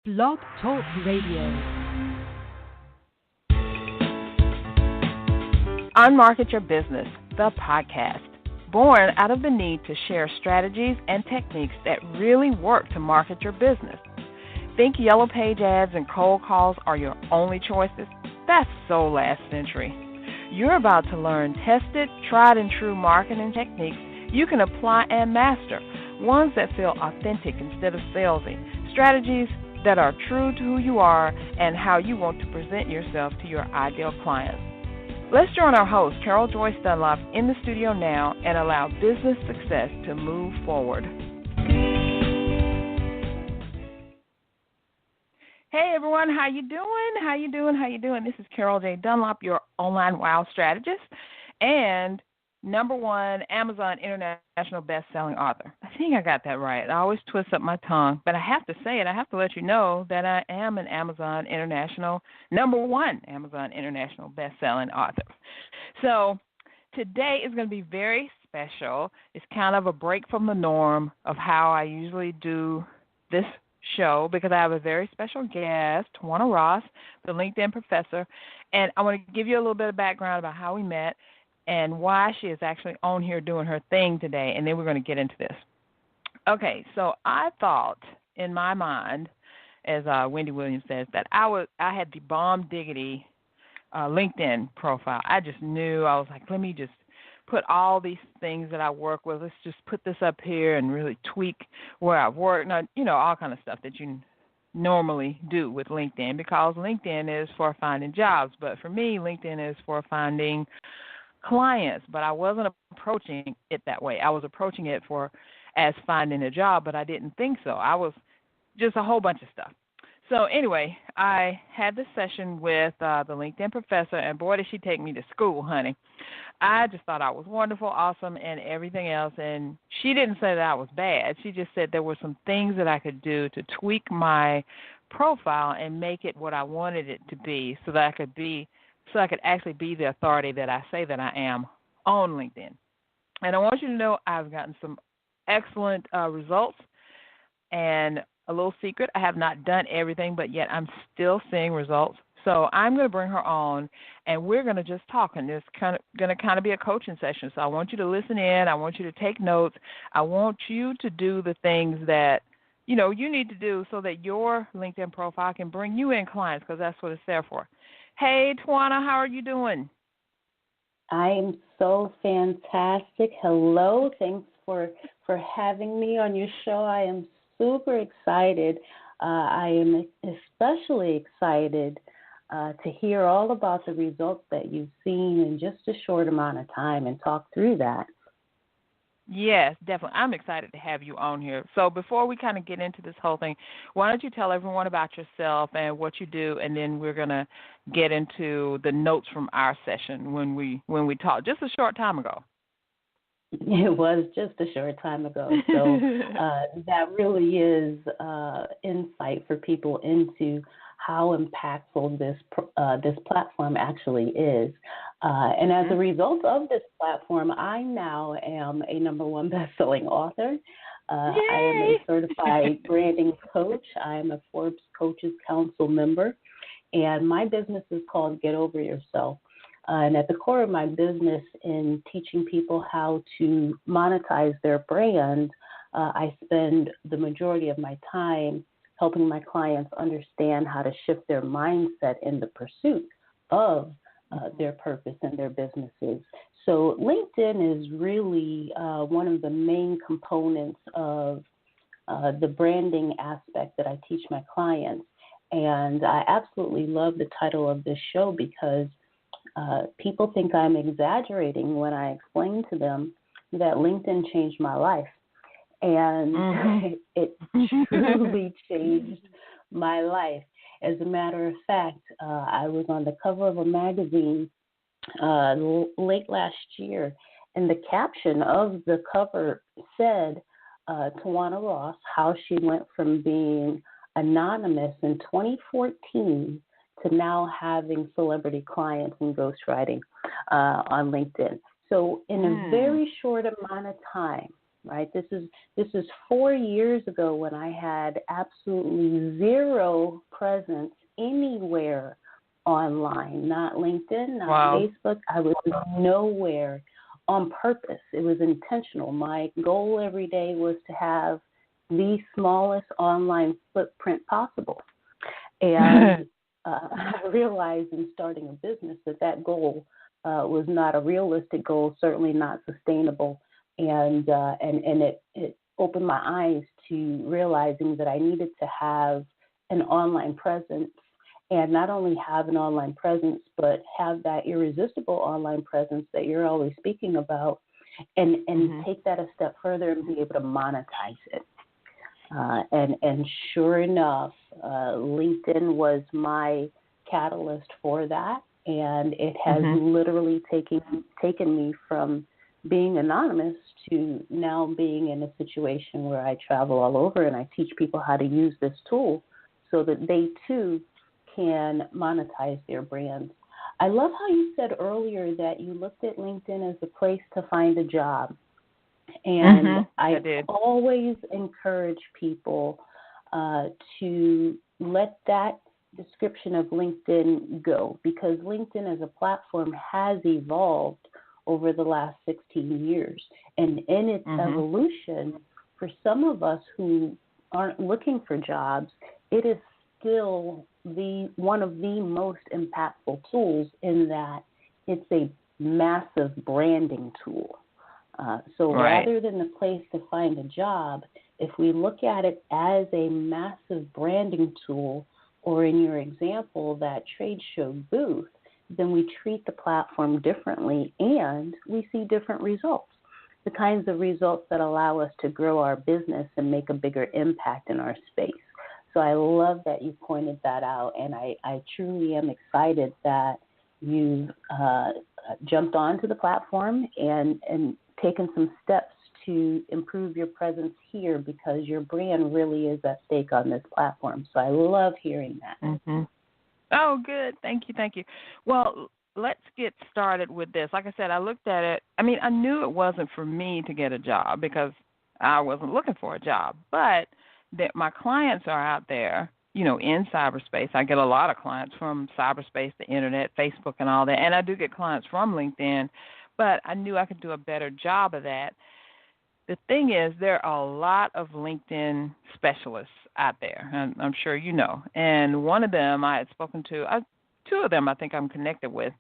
Blog Talk Radio. Unmarket Your Business, the podcast, born out of the need to share strategies and techniques that really work to market your business. Think yellow page ads and cold calls are your only choices? That's so last century. You're about to learn tested, tried and true marketing techniques you can apply and master, ones that feel authentic instead of salesy, strategies that are true to who you are and how you want to present yourself to your ideal clients. Let's join our host, Carol Joyce Dunlop, in the studio now and allow business success to move forward. Hey everyone, how you doing? This is Carol J. Dunlop, your online wow strategist and #1 Amazon International best-selling author. I think I got that right. I always twist up my tongue, but I have to say it. I have to let you know that I am an Amazon International, #1 Amazon International best-selling author. So today is going to be very special. It's kind of a break from the norm of how I usually do this show because I have a very special guest, Tajuana Ross, the LinkedIn professor, and I want to give you a little bit of background about how we met and why she is actually on here doing her thing today, and then we're going to get into this. Okay, so I thought in my mind, as Wendy Williams says, that I had the bomb diggity LinkedIn profile. I just knew. I was like, let me just put all these things that I work with. Let's just put this up here and really tweak where I've worked, all kind of stuff that you normally do with LinkedIn, because LinkedIn is for finding jobs, but for me, LinkedIn is for finding clients, but I wasn't approaching it that way. I was approaching it as finding a job, but I didn't think so. I was just a whole bunch of stuff. So anyway, I had this session with the LinkedIn professor, and boy, did she take me to school, honey. I just thought I was wonderful, awesome, and everything else, and she didn't say that I was bad. She just said there were some things that I could do to tweak my profile and make it what I wanted it to be so I could actually be the authority that I say that I am on LinkedIn. And I want you to know I've gotten some excellent results. And a little secret, I have not done everything, but yet I'm still seeing results. So I'm going to bring her on, and we're going to just talk, and it's going to be a coaching session. So I want you to listen in. I want you to take notes. I want you to do the things that you need to do so that your LinkedIn profile can bring you in clients, because that's what it's there for. Hey, Tajuana, how are you doing? I'm so fantastic. Hello. Thanks for having me on your show. I am super excited. I am especially excited to hear all about the results that you've seen in just a short amount of time and talk through that. Yes, definitely. I'm excited to have you on here. So before we kind of get into this whole thing, why don't you tell everyone about yourself and what you do, and then we're going to get into the notes from our session when we talked just a short time ago. It was just a short time ago. So that really is insight for people into how impactful this platform actually is. And as a result of this platform, I now am a #1 best-selling author. I am a certified branding coach. I am a Forbes Coaches Council member. And my business is called Get Over Yourself. And at the core of my business, in teaching people how to monetize their brand, I spend the majority of my time helping my clients understand how to shift their mindset in the pursuit of their purpose and their businesses. So LinkedIn is really one of the main components of the branding aspect that I teach my clients. And I absolutely love the title of this show because people think I'm exaggerating when I explain to them that LinkedIn changed my life. And it truly changed my life. As a matter of fact, I was on the cover of a magazine late last year, and the caption of the cover said, Tajuana Ross, how she went from being anonymous in 2014 to now having celebrity clients and ghostwriting on LinkedIn. So in a very short amount of time, right? This is 4 years ago when I had absolutely zero presence anywhere online, not LinkedIn, not Facebook. I was nowhere on purpose. It was intentional. My goal every day was to have the smallest online footprint possible. And I realized in starting a business that goal was not a realistic goal, certainly not sustainable. And it opened my eyes to realizing that I needed to have an online presence, and not only have an online presence, but have that irresistible online presence that you're always speaking about, and take that a step further and be able to monetize it. And sure enough, LinkedIn was my catalyst for that, and it has literally taken me from being anonymous to now being in a situation where I travel all over and I teach people how to use this tool so that they too can monetize their brands. I love how you said earlier that you looked at LinkedIn as a place to find a job. And I always encourage people to let that description of LinkedIn go, because LinkedIn as a platform has evolved over the last 16 years. And in its evolution, for some of us who aren't looking for jobs, it is still one of the most impactful tools in that it's a massive branding tool. So rather than the place to find a job, if we look at it as a massive branding tool, or in your example, that trade show booth, then we treat the platform differently and we see different results, the kinds of results that allow us to grow our business and make a bigger impact in our space. So I love that you pointed that out, and I truly am excited that you've jumped onto the platform and taken some steps to improve your presence here, because your brand really is at stake on this platform. So I love hearing that. Oh, good. Thank you. Well, let's get started with this. Like I said, I looked at it. I mean, I knew it wasn't for me to get a job because I wasn't looking for a job, but that my clients are out there, you know, in cyberspace. I get a lot of clients from cyberspace, the internet, Facebook, and all that, and I do get clients from LinkedIn, but I knew I could do a better job of that. The thing is, there are a lot of LinkedIn specialists out there, and I'm sure you know. And one of them I had spoken to, two of them I think I'm connected with.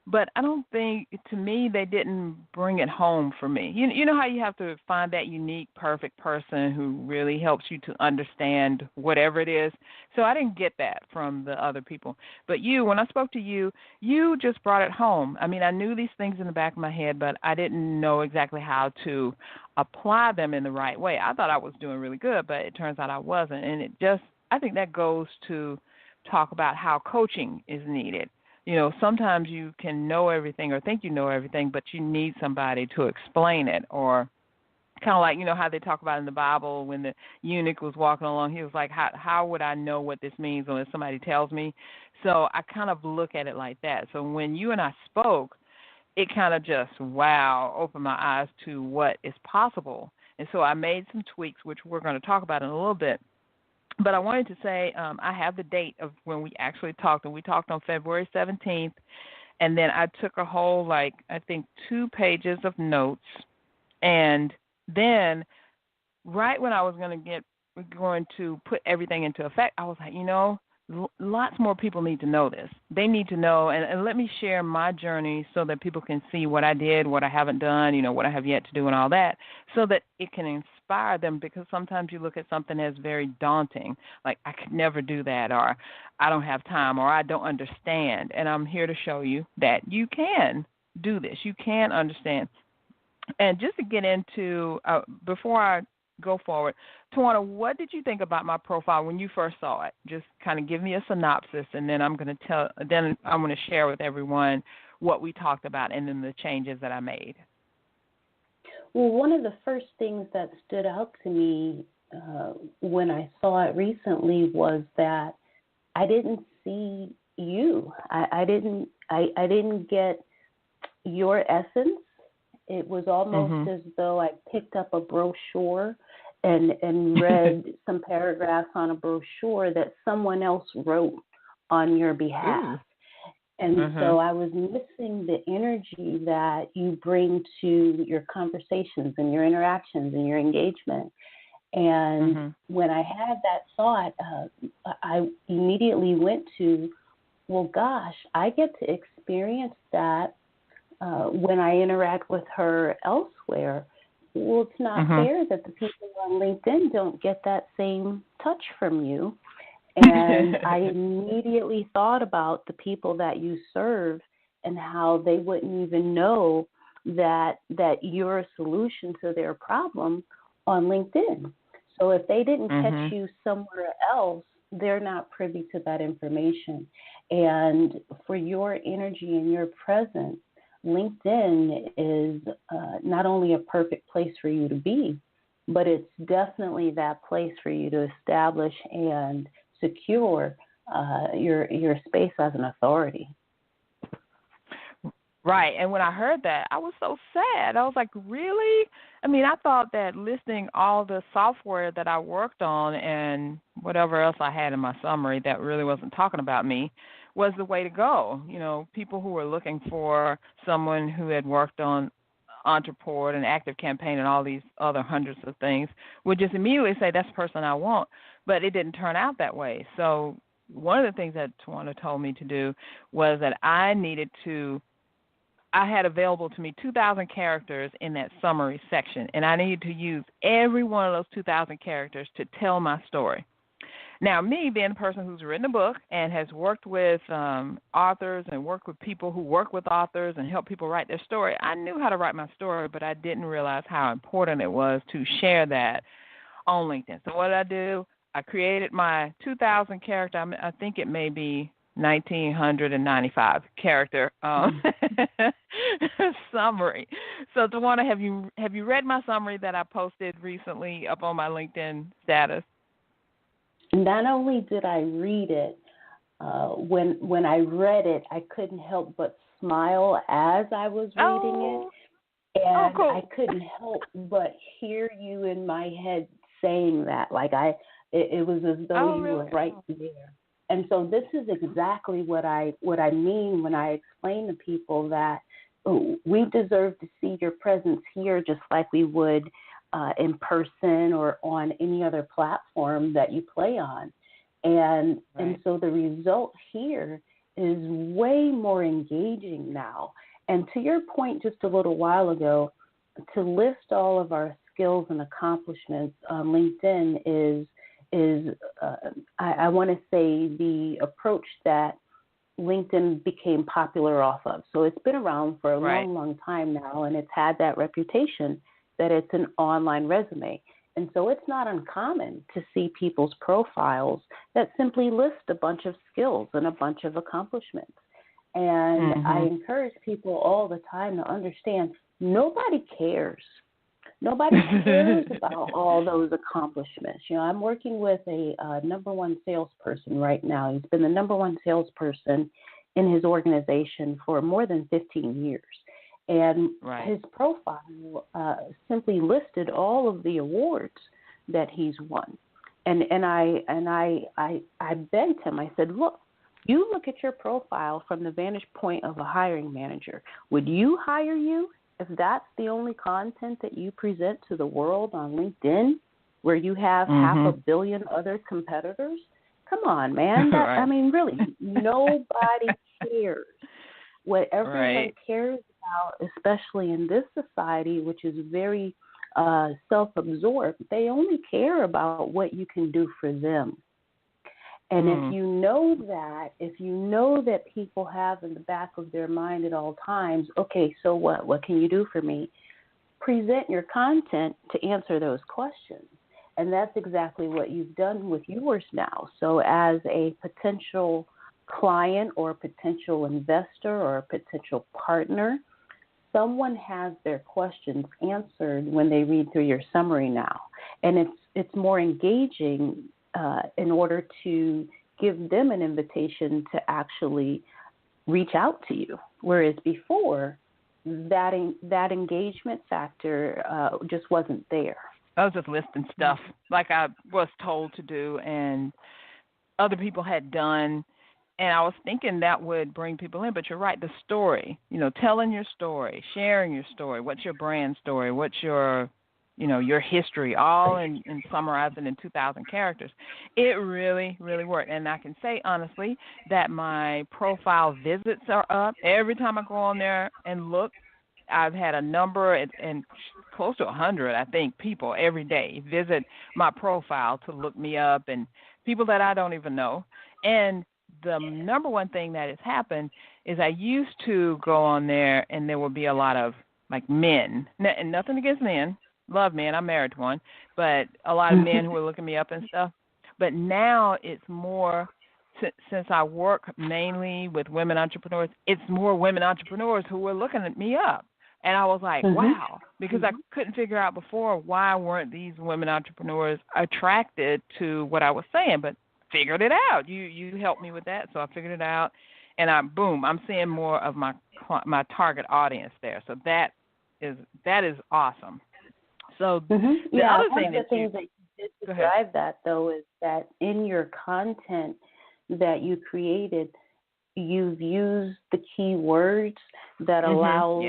But I don't think, to me, they didn't bring it home for me. You know how you have to find that unique, perfect person who really helps you to understand whatever it is? So I didn't get that from the other people. But you, when I spoke to you, you just brought it home. I mean, I knew these things in the back of my head, but I didn't know exactly how to apply them in the right way. I thought I was doing really good, but it turns out I wasn't. And I think that goes to talk about how coaching is needed. You know, sometimes you can know everything or think you know everything, but you need somebody to explain it. Or kind of like, you know, how they talk about in the Bible when the eunuch was walking along, he was like, how would I know what this means unless somebody tells me? So I kind of look at it like that. So when you and I spoke, it kind of just, opened my eyes to what is possible. And so I made some tweaks, which we're going to talk about in a little bit. But I wanted to say I have the date of when we actually talked, and we talked on February 17th, and then I took a whole, 2 pages of notes, and then right when I was going to put everything into effect, I was like, lots more people need to know this. They need to know, and let me share my journey so that people can see what I did, what I haven't done, what I have yet to do and all that, so that it can inspire them, because sometimes you look at something as very daunting, like I could never do that, or I don't have time, or I don't understand. And I'm here to show you that you can do this. You can understand. And just to get into, before I go forward, Tajuana, what did you think about my profile when you first saw it? Just kind of give me a synopsis, and then I'm going to share with everyone what we talked about and then the changes that I made. Well, one of the first things that stood out to me when I saw it recently was that I didn't see you. I didn't get your essence It was almost Mhm. as though I picked up a brochure and read some paragraphs on a brochure that someone else wrote on your behalf. Ooh. And so Mhm. I was missing the energy that you bring to your conversations and your interactions and your engagement. And Mhm. when I had that thought, I immediately went to, well, gosh, I get to experience that when I interact with her elsewhere. Well, it's not Mhm. fair that the people on LinkedIn don't get that same touch from you. And I immediately thought about the people that you serve and how they wouldn't even know that you're a solution to their problem on LinkedIn. So if they didn't catch Mhm. you somewhere else, they're not privy to that information. And for your energy and your presence, LinkedIn is not only a perfect place for you to be, but it's definitely that place for you to establish and secure your space as an authority. Right. And when I heard that, I was so sad. I was like, really? I mean, I thought that listing all the software that I worked on and whatever else I had in my summary that really wasn't talking about me was the way to go. You know, people who were looking for someone who had worked on Entreport and Active Campaign and all these other hundreds of things would just immediately say, that's the person I want. But it didn't turn out that way. So one of the things that Tajuana told me to do was that I had available to me 2,000 characters in that summary section, and I needed to use every one of those 2,000 characters to tell my story. Now, me being a person who's written a book and has worked with authors and worked with people who work with authors and help people write their story, I knew how to write my story, but I didn't realize how important it was to share that on LinkedIn. So what did I do? I created my 2,000 character, I think it may be 1,995 character summary. So, Tajuana, have you read my summary that I posted recently up on my LinkedIn status? Not only did I read it, when I read it, I couldn't help but smile as I was reading it, Oh, oh, and I cool. couldn't help but hear you in my head saying that. It was as though Oh, you were really? right Oh. there. And so this is exactly what I mean when I explain to people that we deserve to see your presence here just like we would in person or on any other platform that you play on. And Right. so the result here is way more engaging now. And to your point just a little while ago, to list all of our skills and accomplishments on LinkedIn is I want to say the approach that LinkedIn became popular off of. So it's been around for a Right. long, long time now, and it's had that reputation that it's an online resume. And so it's not uncommon to see people's profiles that simply list a bunch of skills and a bunch of accomplishments. And I Mhm. encourage people all the time to understand nobody cares. Nobody cares about all those accomplishments. You know, I'm working with a number one salesperson right now. He's been the number one salesperson in his organization for more than 15 years. And Right. his profile simply listed all of the awards that he's won. And I begged him. I said, look, you look at your profile from the vantage point of a hiring manager. Would you hire you if that's the only content that you present to the world on LinkedIn, where you have half a Mhm. billion other competitors? Come on, man. I Right. mean, really, nobody cares. What everyone Right. cares about, especially in this society, which is very self-absorbed, they only care about what you can do for them. And Mm. if you know that people have in the back of their mind at all times, okay, so what? What can you do for me? Present your content to answer those questions. And that's exactly what you've done with yours now. So as a potential client or a potential investor or a potential partner, someone has their questions answered when they read through your summary now. And it's more engaging in order to give them an invitation to actually reach out to you. Whereas before, that engagement factor just wasn't there. I was just listing stuff like I was told to do and other people had done, and I was thinking that would bring people in. But you're right, the story, telling your story, sharing your story, what's your brand story, what's your, your history, all in summarizing in 2,000 characters. It really, really worked. And I can say honestly that my profile visits are up. Every time I go on there and look, I've had a number and close to 100, I think, people every day visit my profile to look me up, and people that I don't even know. And the number one thing that has happened is I used to go on there and there would be a lot of like men, and nothing against men, love men, I'm married to one, but a lot of men who are looking me up and stuff. But now it's more, since I work mainly with women entrepreneurs, it's more women entrepreneurs who are looking at me up. And I was like, wow, because I couldn't figure out before why weren't these women entrepreneurs attracted to what I was saying, but figured it out. You helped me with that, so I figured it out, and I'm seeing more of my target audience there. So that is awesome. So the other thing that you did to drive that, though, is that in your content that you created, you've used the keywords that allows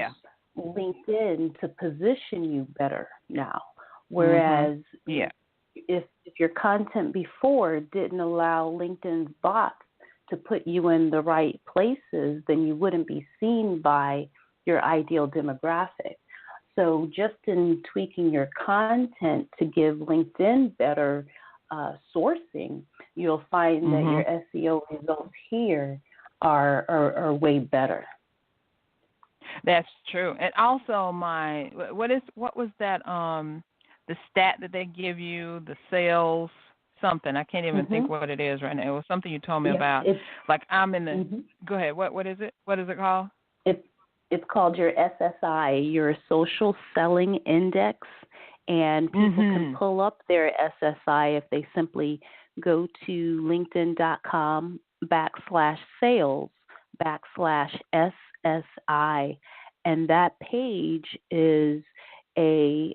LinkedIn to position you better now. Whereas if your content before didn't allow LinkedIn's bots to put you in the right places, then you wouldn't be seen by your ideal demographic. So just in tweaking your content to give LinkedIn better sourcing, you'll find that your SEO results here are way better. That's true. And also what was that the stat that they give you, the sales something. I can't even think what it is right now. It was something you told me about. Like I'm in the go ahead. What is it? What is it called? It's called your SSI, your Social Selling Index, and people can pull up their SSI if they simply go to linkedin.com/sales/SSI, and that page is a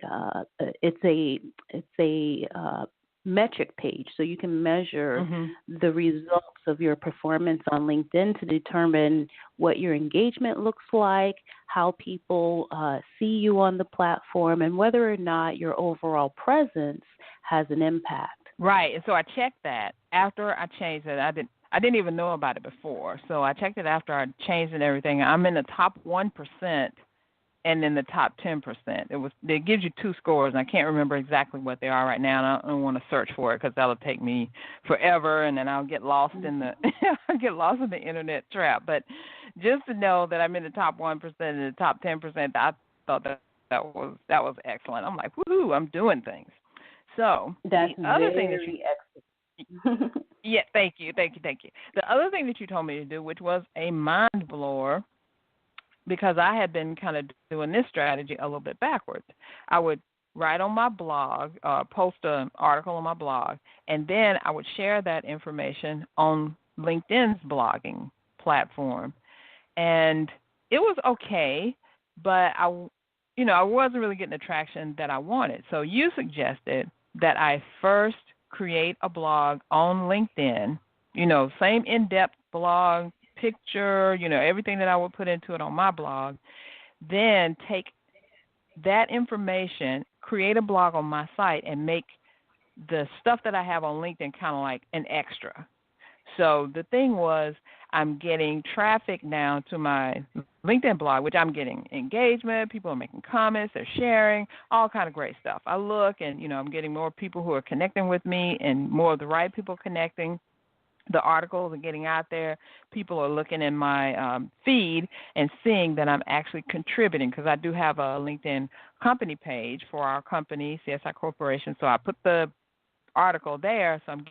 metric page, so you can measure the results of your performance on LinkedIn to determine what your engagement looks like, how people see you on the platform, and whether or not your overall presence has an impact. Right, and so I checked that after I changed it. I didn't even know about it before, so I checked it after I changed it and everything. I'm in the top 1%. And in the top 10%, it gives you two scores, and I can't remember exactly what they are right now. And I don't want to search for it because that'll take me forever, and then I'll get lost in the internet trap. But just to know that I'm in the top 1% and the top 10%, I thought that was excellent. I'm like, woohoo! I'm doing things. So that's the other thing that excellent. Yeah, thank you. The other thing that you told me to do, which was a mind blower, because I had been kind of doing this strategy a little bit backwards. I would write on my blog, post an article on my blog, and then I would share that information on LinkedIn's blogging platform. And it was okay, but I wasn't really getting the traction that I wanted. So you suggested that I first create a blog on LinkedIn, same in-depth blog, picture, everything that I would put into it on my blog, then take that information, create a blog on my site, and make the stuff that I have on LinkedIn kind of like an extra. So the thing was, I'm getting traffic now to my LinkedIn blog, which I'm getting engagement, people are making comments, they're sharing, all kind of great stuff. I look and, I'm getting more people who are connecting with me and more of the right people connecting. The articles are getting out there. People are looking in my feed and seeing that I'm actually contributing, because I do have a LinkedIn company page for our company, CSI Corporation. So I put the article there, so I'm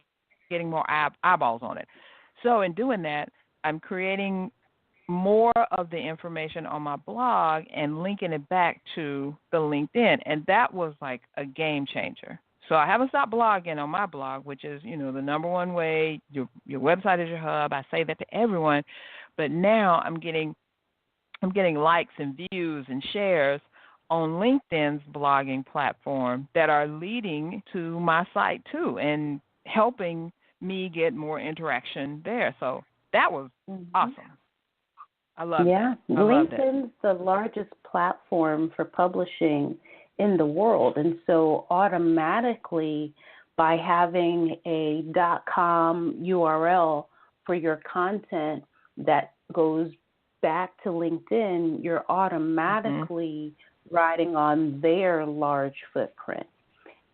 getting more eyeballs on it. So in doing that, I'm creating more of the information on my blog and linking it back to the LinkedIn. And that was like a game changer. So I haven't stopped blogging on my blog, which is, the number one way. Your website is your hub. I say that to everyone. But now I'm getting I'm getting likes and views and shares on LinkedIn's blogging platform that are leading to my site too and helping me get more interaction there. So that was awesome. I love that. LinkedIn's the largest platform for publishing in the world. And so automatically by having a .com URL for your content that goes back to LinkedIn, you're automatically riding on their large footprint.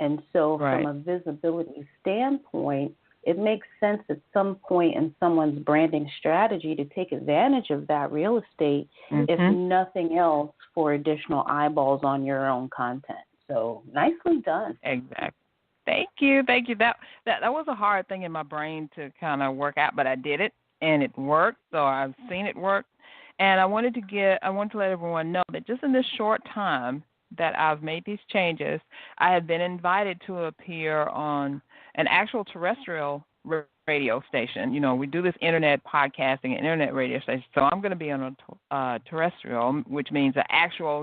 And so from a visibility standpoint, it makes sense at some point in someone's branding strategy to take advantage of that real estate, if nothing else, for additional eyeballs on your own content. So nicely done. Exactly. Thank you. That was a hard thing in my brain to kind of work out, but I did it, and it worked. So I've seen it work. And I wanted to let everyone know that just in this short time that I've made these changes, I have been invited to appear on an actual terrestrial radio station. You know, we do this internet podcasting, internet radio station. So I'm going to be on a terrestrial, which means an actual,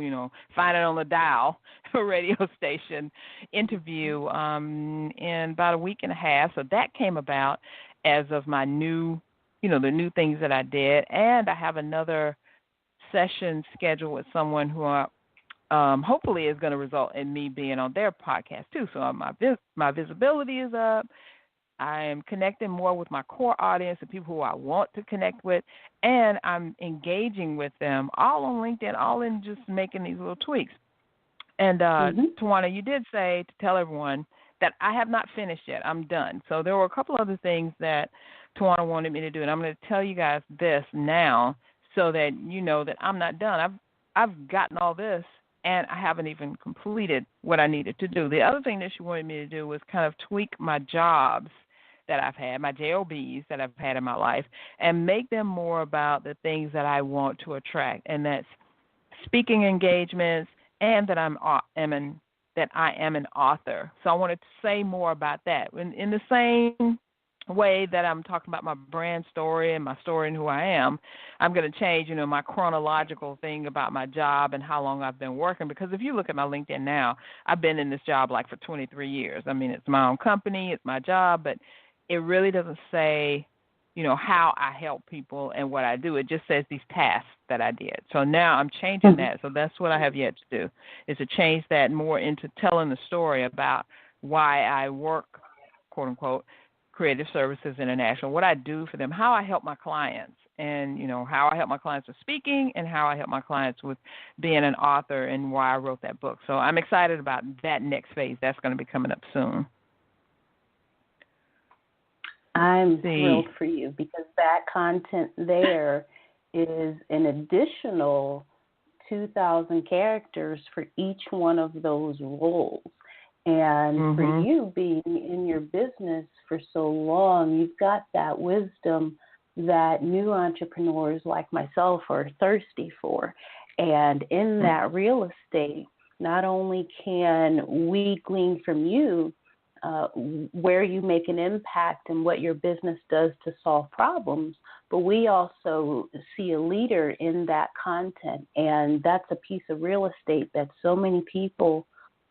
find it on the dial radio station interview in about a week and a half. So that came about as of my new, the new things that I did. And I have another session scheduled with someone who hopefully is going to result in me being on their podcast too. So my visibility is up. I am connecting more with my core audience, the people who I want to connect with, and I'm engaging with them all on LinkedIn, all in just making these little tweaks. And Tajuana, you did say to tell everyone that I have not finished yet. I'm done. So there were a couple other things that Tajuana wanted me to do, and I'm going to tell you guys this now so that you know that I'm not done. I've gotten all this, and I haven't even completed what I needed to do. The other thing that she wanted me to do was kind of tweak my jobs that I've had, my JOBs that I've had in my life, and make them more about the things that I want to attract, and that's speaking engagements, and that I am an author. So I wanted to say more about that. In the same way that I'm talking about my brand story and my story and who I am, I'm going to change, my chronological thing about my job and how long I've been working. Because if you look at my LinkedIn now, I've been in this job like for 23 years. I mean, it's my own company, it's my job, but it really doesn't say, how I help people and what I do. It just says these tasks that I did. So now I'm changing that. So that's what I have yet to do, is to change that more into telling the story about why I work, quote unquote, Creative Services International, what I do for them, how I help my clients, and, how I help my clients with speaking and how I help my clients with being an author and why I wrote that book. So I'm excited about that next phase. That's going to be coming up soon. I'm thrilled for you because that content there is an additional 2,000 characters for each one of those roles. And for you being in your business for so long, you've got that wisdom that new entrepreneurs like myself are thirsty for. And in that real estate, not only can we glean from you where you make an impact and what your business does to solve problems, but we also see a leader in that content. And that's a piece of real estate that so many people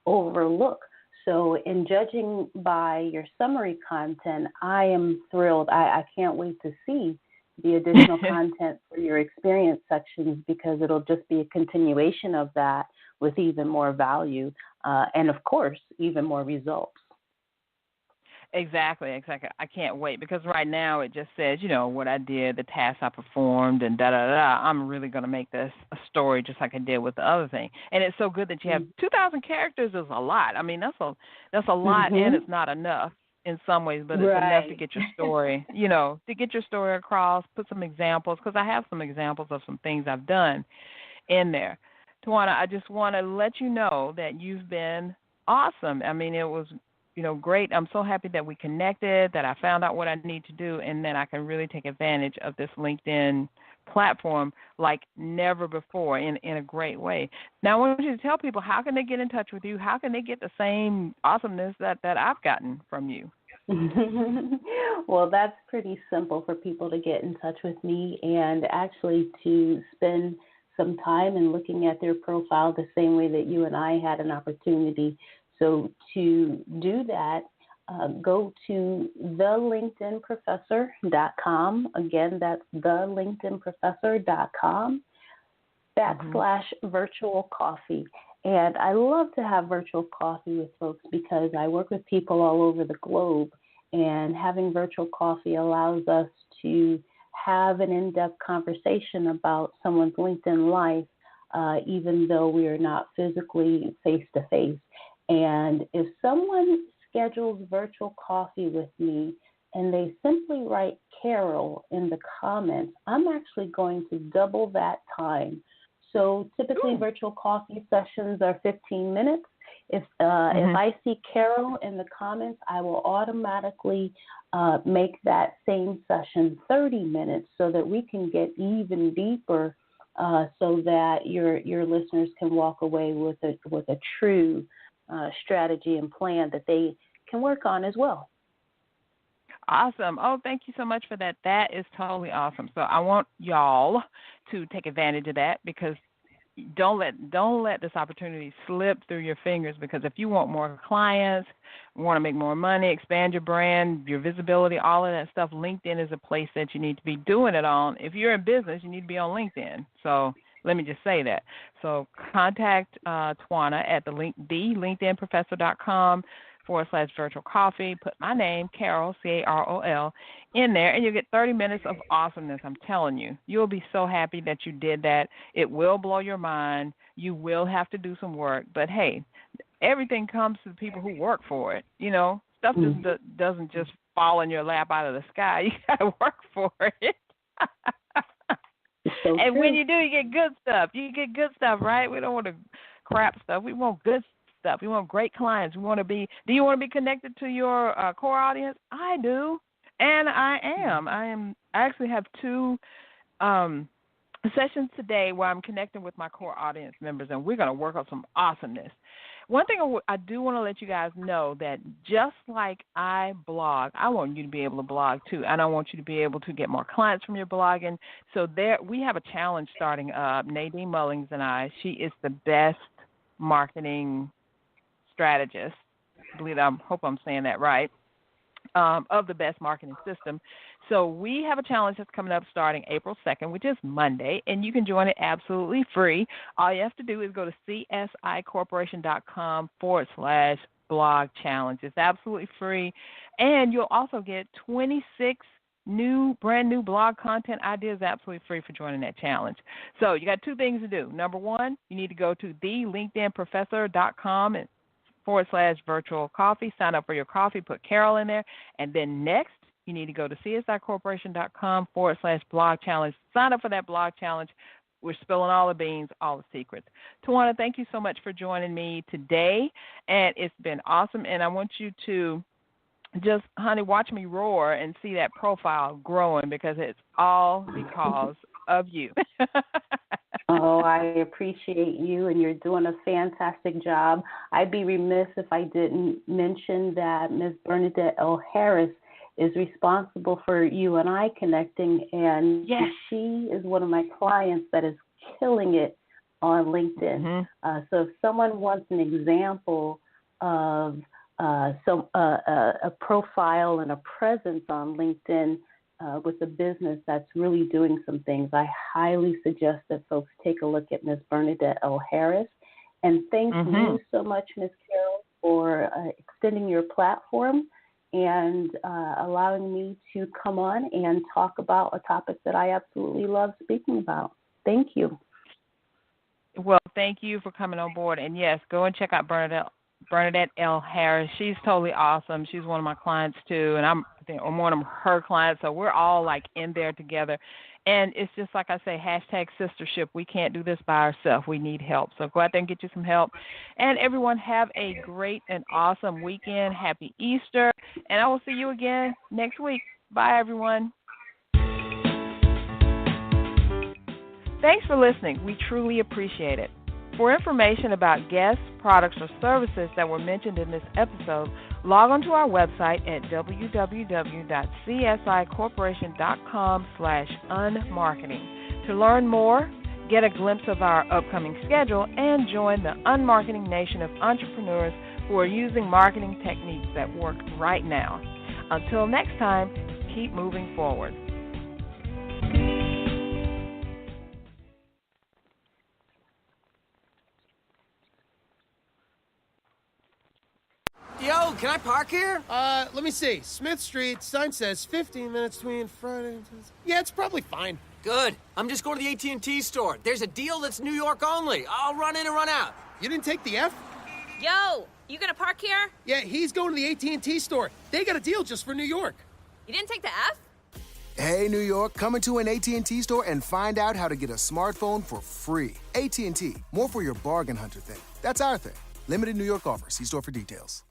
overlook. So in judging by your summary content, I am thrilled. I can't wait to see the additional content for your experience sections, because it'll just be a continuation of that with even more value and, of course, even more results. Exactly. I can't wait, because right now it just says, what I did, the tasks I performed, and da-da-da. I'm really going to make this a story just like I did with the other thing. And it's so good that you have 2,000 characters is a lot. I mean, that's a lot, and it's not enough in some ways, but it's enough to get your story, to get your story across, put some examples, because I have some examples of some things I've done in there. Tajuana, I just want to let you know that you've been awesome. I mean, it was great. I'm so happy that we connected, that I found out what I need to do, and then I can really take advantage of this LinkedIn platform like never before in a great way. Now, I want you to tell people, how can they get in touch with you? How can they get the same awesomeness that I've gotten from you? Well, that's pretty simple for people to get in touch with me and actually to spend some time and looking at their profile the same way that you and I had an opportunity. So to do that, go to thelinkedinprofessor.com. Again, that's thelinkedinprofessor.com /virtual coffee. And I love to have virtual coffee with folks because I work with people all over the globe, and having virtual coffee allows us to have an in-depth conversation about someone's LinkedIn life, even though we are not physically face-to-face. And if someone schedules virtual coffee with me and they simply write Carol in the comments, I'm actually going to double that time. So typically virtual coffee sessions are 15 minutes. If I see Carol in the comments, I will automatically make that same session 30 minutes so that we can get even deeper, so that your listeners can walk away with a true strategy and plan that they can work on as well. Awesome. Oh, thank you so much for that. That is totally awesome. So I want y'all to take advantage of that, because don't let this opportunity slip through your fingers, because if you want more clients, want to make more money, expand your brand, your visibility, all of that stuff, LinkedIn is a place that you need to be doing it on. If you're in business, you need to be on LinkedIn. So let me just say that. So contact Tajuana at thelinkedinprofessor.com /virtual coffee. Put my name, Carol, Carol, in there, and you'll get 30 minutes of awesomeness. I'm telling you. You'll be so happy that you did that. It will blow your mind. You will have to do some work. But, hey, everything comes to the people who work for it. You know, stuff doesn't just fall in your lap out of the sky. You got to work for it. So and true. when you do, you get good stuff. You get good stuff, right? We don't want the crap stuff. We want good stuff. We want great clients. Do you want to be connected to your core audience? I do, and I am. I actually have 2 sessions today where I'm connecting with my core audience members, and we're going to work on some awesomeness. One thing I do want to let you guys know that just like I blog, I want you to be able to blog too, and I want you to be able to get more clients from your blogging. So we have a challenge starting up. Nadine Mullings and I, she is the best marketing strategist, I hope I'm saying that right, of the best marketing system. So we have a challenge that's coming up starting April 2nd, which is Monday, and you can join it absolutely free. All you have to do is go to csicorporation.com /blog challenge. It's absolutely free, and you'll also get 26 brand new blog content ideas absolutely free for joining that challenge. So you got 2 things to do. Number 1, you need to go to thelinkedinprofessor.com /virtual coffee. Sign up for your coffee. Put Carol in there. And then next, you need to go to csicorporation.com /blog challenge. Sign up for that blog challenge. We're spilling all the beans, all the secrets. Tajuana, thank you so much for joining me today. And it's been awesome. And I want you to just, honey, watch me roar and see that profile growing, because it's all because of you. Oh, I appreciate you, and you're doing a fantastic job. I'd be remiss if I didn't mention that Ms. Bernadette L Harris is responsible for you and I connecting, and yes, she is one of my clients that is killing it on LinkedIn. So if someone wants an example of a profile and a presence on LinkedIn with a business that's really doing some things, I highly suggest that folks take a look at Ms. Bernadette L Harris. And thank you so much, Ms. Carol, for extending your platform and allowing me to come on and talk about a topic that I absolutely love speaking about. Thank you. Well, thank you for coming on board. And, yes, go and check out Bernadette L Harris. She's totally awesome. She's one of my clients, too, and I'm one of her clients, so we're all, like, in there together. And it's just like I say, #sistership. We can't do this by ourselves. We need help. So go out there and get you some help. And everyone, have a great and awesome weekend. Happy Easter. And I will see you again next week. Bye, everyone. Thanks for listening. We truly appreciate it. For information about guests, products, or services that were mentioned in this episode, log on to our website at www.csicorporation.com/unmarketing. To learn more, Get a glimpse of our upcoming schedule and join the unmarketing nation of entrepreneurs who are using marketing techniques that work right now. Until next time, keep moving forward. Yo, can I park here? Let me see. Smith Street, sign says 15 minutes between Friday and Tuesday. Yeah, it's probably fine. Good. I'm just going to the AT&T store. There's a deal that's New York only. I'll run in and run out. You didn't take the F? Yo, you gonna park here? Yeah, he's going to the AT&T store. They got a deal just for New York. You didn't take the F? Hey, New York, come into an AT&T store and find out how to get a smartphone for free. AT&T, more for your bargain hunter thing. That's our thing. Limited New York offer. See store for details.